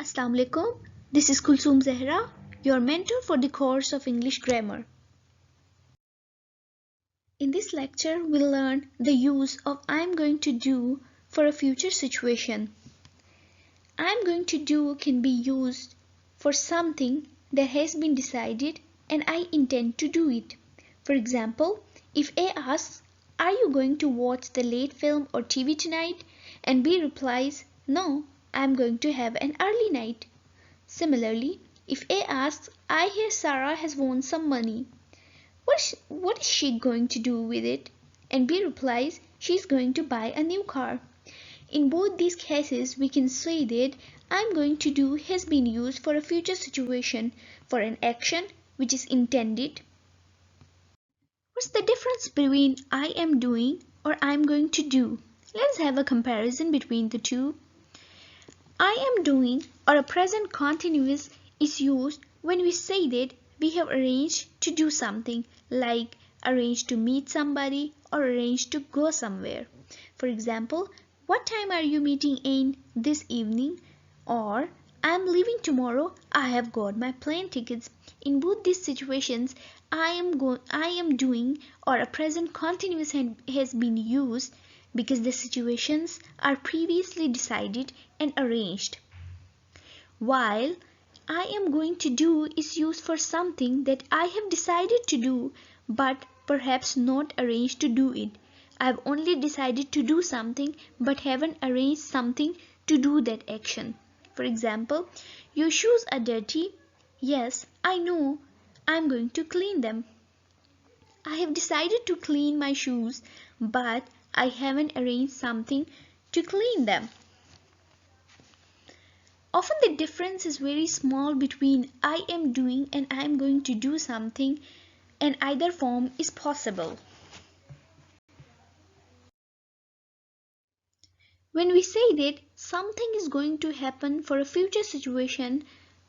Assalamu alaikum. This is Kulsum Zehra, your mentor for the course of English Grammar. In this lecture, we'll learn the use of I'm going to do for a future situation. I'm going to do can be used for something that has been decided and I intend to do it. For example, if A asks, "Are you going to watch the late film or TV tonight?" and B replies, "No, I'm going to have an early night." Similarly, if A asks, "I hear Sarah has won some money. What is she going to do with it?" and B replies, "She's going to buy a new car." In both these cases, we can say that I'm going to do has been used for a future situation for an action which is intended. What's the difference between I am doing or I'm going to do? Let's have a comparison between the two. I am doing or a present continuous is used when we say that we have arranged to do something, like arrange to meet somebody or arrange to go somewhere. For example, "What time are you meeting in this evening?" or "I'm leaving tomorrow, I have got my plane tickets." In both these situations, I am doing or a present continuous has been used because the situations are previously decided and arranged. While I am going to do is used for something that I have decided to do but perhaps not arranged to do it. I have only decided to do something but haven't arranged something to do that action. For example, "Your shoes are dirty." Yes, I know. I'm going to clean them. I have decided to clean my shoes, but I haven't arranged something to clean them. Often the difference is very small between I am doing and I am going to do something, and either form is possible. When we say that something is going to happen for a future situation,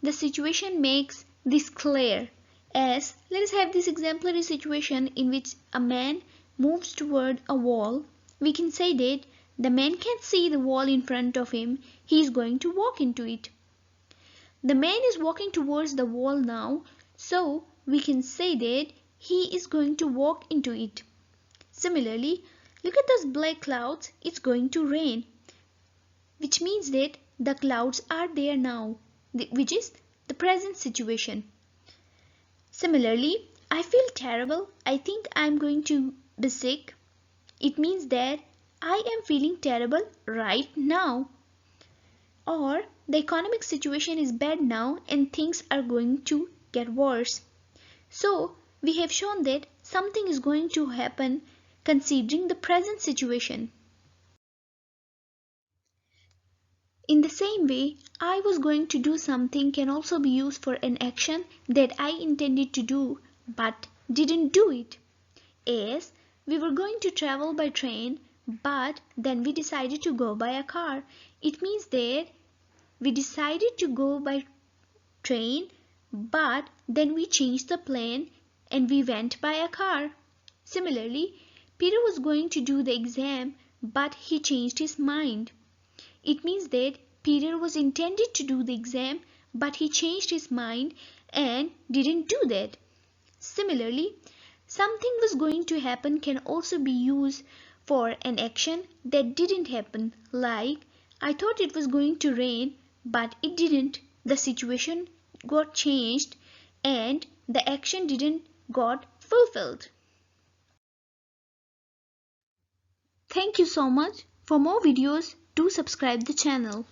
the situation makes this clear. As let us have this exemplary situation in which a man moves toward a wall. We can say that the man can't see the wall in front of him, he is going to walk into it. The man is walking towards the wall now, so we can say that he is going to walk into it. Similarly, look at those black clouds, it's going to rain, which means that the clouds are there now, which is the present situation. Similarly, "I feel terrible, I think I'm going to be sick." It means that I am feeling terrible right now. Or the economic situation is bad now and things are going to get worse. So we have shown that something is going to happen considering the present situation. In the same way, I was going to do something can also be used for an action that I intended to do but didn't do it. As we were going to travel by train but then we decided to go by a car. It means that we decided to go by train but then we changed the plan and we went by a car. Similarly, Peter was going to do the exam but he changed his mind. It means that Peter was intended to do the exam but he changed his mind and didn't do that. Similarly, something was going to happen can also be used for an action that didn't happen, like I thought it was going to rain but it didn't. The situation got changed and the action didn't got fulfilled. Thank you so much. For more videos, do subscribe the channel.